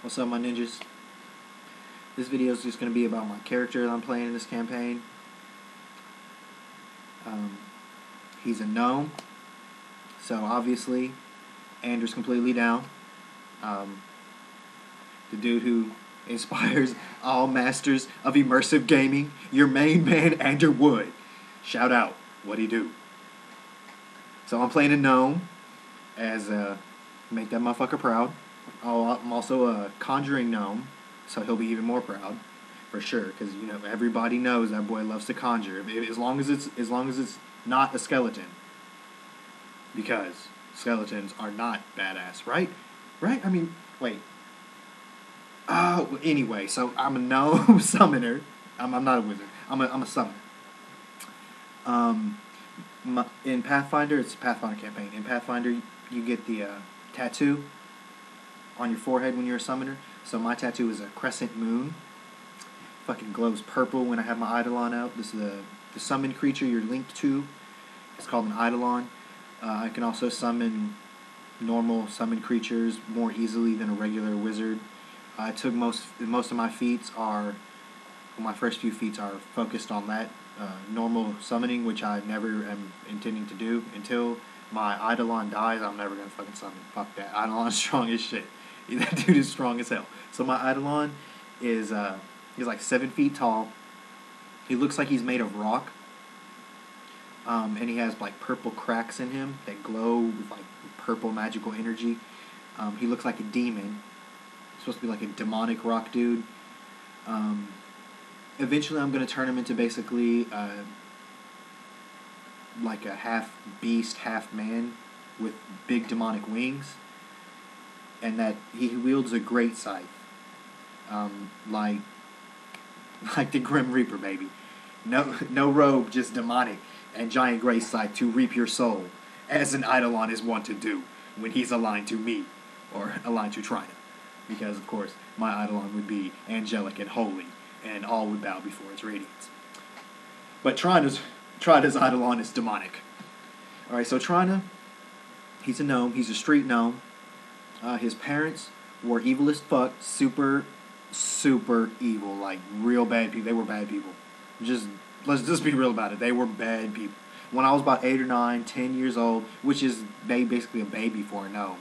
What's up, my ninjas? This video is just going to be about my character that I'm playing in this campaign. He's a gnome, so obviously Andrew's completely down. The dude who inspires all masters of immersive gaming, your main man, Andrew Wood. Shout out, what'd he do? So I'm playing a gnome as make that motherfucker proud. I'm also a conjuring gnome, so he'll be even more proud, for sure. Because everybody knows that boy loves to conjure. As long as it's not a skeleton, because skeletons are not badass, right? Right? I mean, wait. Oh, anyway, so I'm a gnome summoner. I'm not a wizard. I'm a summoner. In Pathfinder, it's a Pathfinder campaign. In Pathfinder, you get the tattoo on your forehead when you're a summoner. So my tattoo is a crescent moon. Fucking glows purple when I have my Eidolon out. This is the summoned creature you're linked to. It's called an Eidolon. I can also summon normal summoned creatures more easily than a regular wizard. I took most of my feats are, my first few feats are focused on that normal summoning, which I never am intending to do until my Eidolon dies. I'm never gonna fucking summon. Fuck that. Eidolon's strong as shit. That dude is strong as hell. So my Eidolon is he's like 7 feet tall. He looks like he's made of rock. And he has like purple cracks in him that glow with like purple magical energy. He looks like a demon. He's supposed to be like a demonic rock dude. Eventually I'm going to turn him into basically like a half beast, half man with big demonic wings. And that he wields a great scythe. Like the Grim Reaper, baby. No robe, just demonic and giant great scythe to reap your soul, as an Eidolon is wont to do when he's aligned to me, or aligned to Trina. Because, of course, my Eidolon would be angelic and holy, and all would bow before its radiance. But Trina's Eidolon is demonic. Alright, so Trina, he's a gnome, he's a street gnome. His parents were evil as fuck, super evil, like real bad people. They were bad people. Let's just be real about it. They were bad people. When I was about 8 or 9, 10 years old, which is basically a baby for a gnome.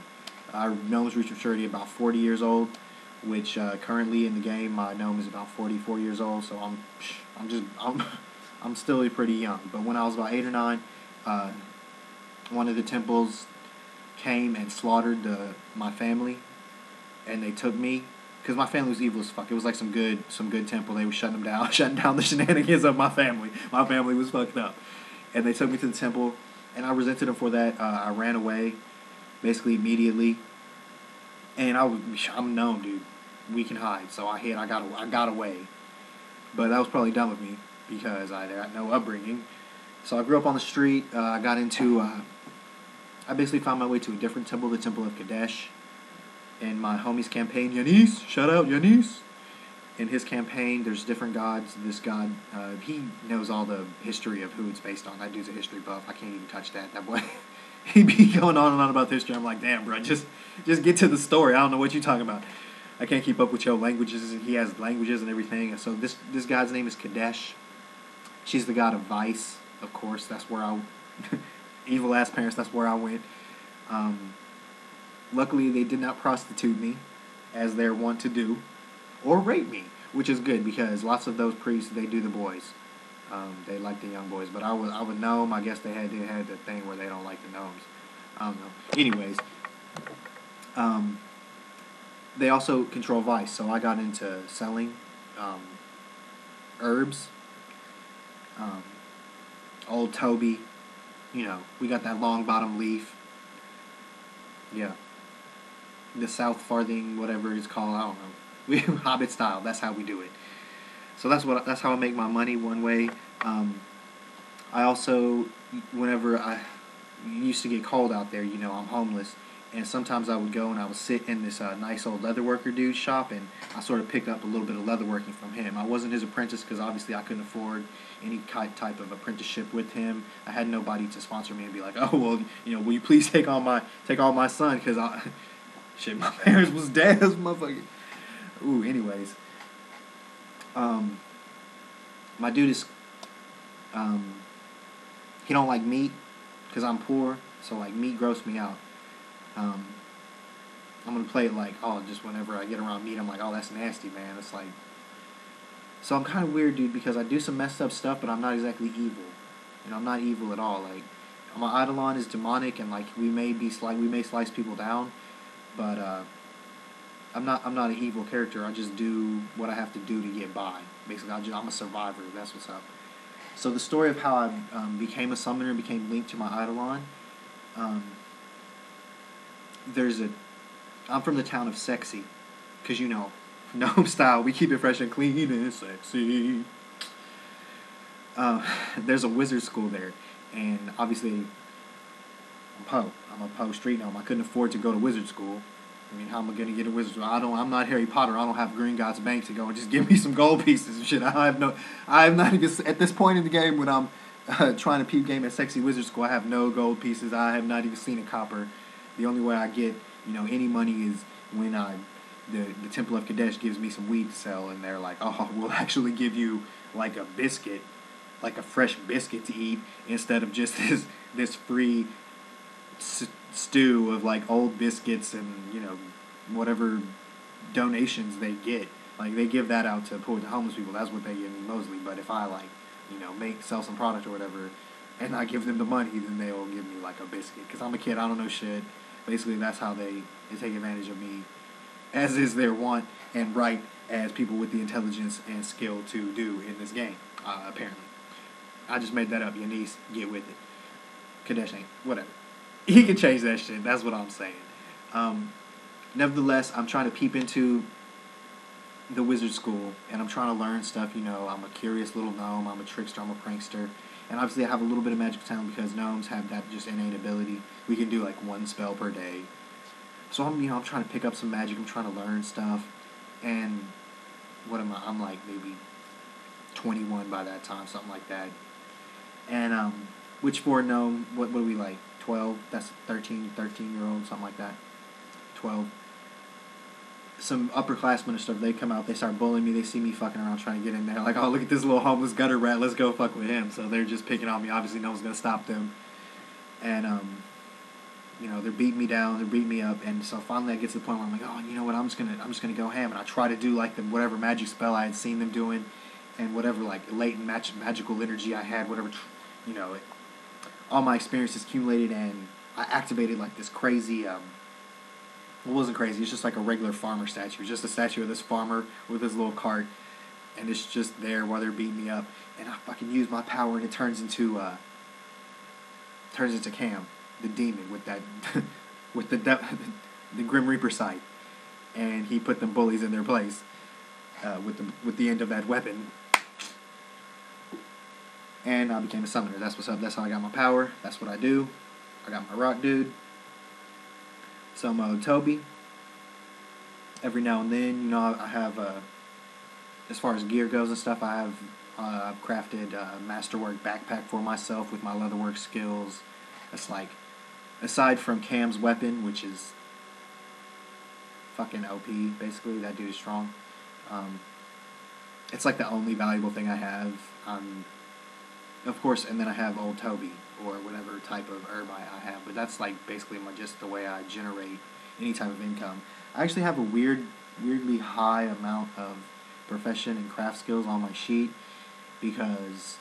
Our gnomes reach maturity about 40 years old, which currently in the game my gnome is about 44 years old. So I'm still pretty young. But when I was about 8 or 9, one of the temples came and slaughtered my family, and they took me, because my family was evil as fuck. It was like some good temple. They were shutting down the shenanigans of my family. My family was fucked up, and they took me to the temple, and I resented them for that. I ran away, basically immediately, and I'm a gnome, dude. We can hide, so I got away, but that was probably dumb of me because I got no upbringing. So I grew up on the street. I got into I basically found my way to a different temple, the Temple of Kadesh. In my homie's campaign, Yanis, shout out Yanis. In his campaign, there's different gods. This god, he knows all the history of who it's based on. That dude's a history buff. I can't even touch that. That boy, he be going on and on about history. I'm like, damn, bro, just get to the story. I don't know what you're talking about. I can't keep up with your languages. He has languages and everything. So this god's name is Kadesh. She's the god of vice, of course. That's where evil ass parents. That's where I went. Luckily, they did not prostitute me, as they're wont to do, or rape me, which is good because lots of those priests, they do the boys. They like the young boys, but I would gnome. I guess they had the thing where they don't like the gnomes. I don't know. Anyways, they also control vice, so I got into selling herbs. Old Toby, we got that long bottom leaf. Yeah. The South Farthing, whatever it's called, I don't know. We Hobbit style. That's how we do it. So that's how I make my money one way. I also, whenever I used to get cold out there, I'm homeless, and sometimes I would go and I would sit in this nice old leatherworker dude's shop, and I sort of picked up a little bit of leatherworking from him. I wasn't his apprentice because obviously I couldn't afford any type of apprenticeship with him. I had nobody to sponsor me and be like, oh well, will you please take on my son, because shit, my parents was dead as motherfucker. Ooh, anyways. My dude is, um, he don't like meat, because I'm poor, so, like, meat grossed me out. Um, I'm gonna play it like, oh, just whenever I get around meat, I'm like, oh, that's nasty, man. It's like, so I'm kind of weird, dude, because I do some messed up stuff, but I'm not exactly evil. You know, I'm not evil at all. Like, my Eidolon is demonic, and like we may slice people down, but I'm not an evil character. I just do what I have to do to get by. Basically, I'm a survivor. That's what's up. So the story of how I became a summoner, became linked to my Eidolon. Um, there's a I'm from the town of Sexy, because you know, gnome style, we keep it fresh and clean and sexy. There's a wizard school there, and obviously, I'm a Poe street gnome. I couldn't afford to go to wizard school. I mean, how am I going to get a wizard school? I'm not Harry Potter. I don't have Green God's Bank to go and just give me some gold pieces and shit. I'm not even, at this point in the game when I'm trying to peep game at Sexy Wizard School, I have no gold pieces. I have not even seen a copper. The only way I get, any money is when the Temple of Kadesh gives me some weed to sell, and they're like, oh, we'll actually give you like a biscuit, like a fresh biscuit to eat, instead of just this free stew of like old biscuits and whatever donations they get. Like, they give that out to poor, to homeless people. That's what they give me mostly. But if I sell some product or whatever, and I give them the money, then they'll give me like a biscuit. Because I'm a kid, I don't know shit. Basically, that's how they take advantage of me, as is their want and right as people with the intelligence and skill to do in this game, apparently. I just made that up. Your niece, get with it. Kadesh ain't. Whatever. He can change that shit. That's what I'm saying. Nevertheless, I'm trying to peep into the wizard school, and I'm trying to learn stuff. I'm a curious little gnome. I'm a trickster. I'm a prankster. And obviously I have a little bit of magical talent because gnomes have that just innate ability. We can do like one spell per day. So I'm trying to pick up some magic. I'm trying to learn stuff. And what am I? I'm like maybe 21 by that time, something like that. And which for a gnome, what are we like? 12? That's 13-year-old, something like that. 12. Some upperclassmen and stuff, they come out, they start bullying me, they see me fucking around trying to get in there, like, oh, look at this little homeless gutter rat, let's go fuck with him. So they're just picking on me. Obviously no one's gonna stop them. And they're beating me down, they're beating me up, and so finally I get to the point where I'm like, oh, you know what, I'm just gonna go ham, and I try to do like whatever magic spell I had seen them doing, and whatever like latent magical energy I had, whatever, all my experiences accumulated, and I activated like this crazy, it wasn't crazy, it's just like a regular farmer statue. It's just a statue of this farmer with his little cart, and it's just there while they're beating me up, and I fucking use my power, and it turns into Cam, the demon, with that with the Grim Reaper sight, and he put them bullies in their place with the end of that weapon, and I became a summoner. That's what's up. That's how I got my power. That's what I do. I got my rock dude. Some Toby. Every now and then, I have, as far as gear goes and stuff, I've crafted a masterwork backpack for myself with my leatherwork skills. It's like, aside from Cam's weapon, which is fucking OP, basically, that dude is strong. It's like the only valuable thing I have. Of course, and then I have old Toby, or whatever type of herb I have, but that's like basically just the way I generate any type of income. I actually have a weirdly high amount of profession and craft skills on my sheet, because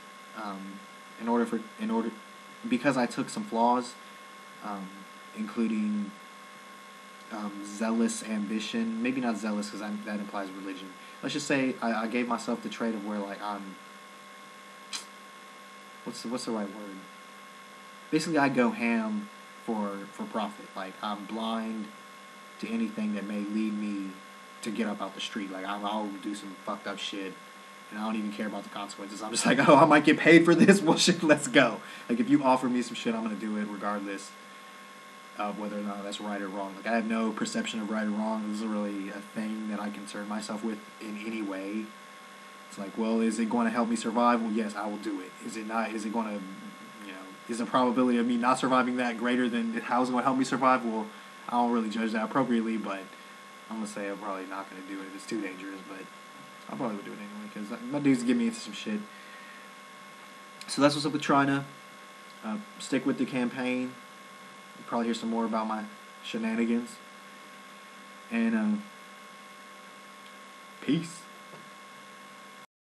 because I took some flaws, including zealous ambition. Maybe not zealous, because that implies religion. Let's just say I gave myself the trait of where like what's the right word? Basically, I go ham for profit. Like, I'm blind to anything that may lead me to get up out the street. Like, I'll do some fucked up shit, and I don't even care about the consequences. I'm just like, oh, I might get paid for this. Well, shit, let's go. Like, if you offer me some shit, I'm gonna do it regardless of whether or not that's right or wrong. Like, I have no perception of right or wrong. This isn't really a thing that I concern myself with in any way. It's like, well, is it going to help me survive? Well, yes, I will do it. Is it not? Is it going to, is the probability of me not surviving that greater than how it's going to help me survive? Well, I don't really judge that appropriately, but I'm gonna say I'm probably not gonna do it if it's too dangerous, but I probably would do it anyway because my dude's get me into some shit. So that's what's up with Trina. Stick with the campaign. You'll probably hear some more about my shenanigans. And peace.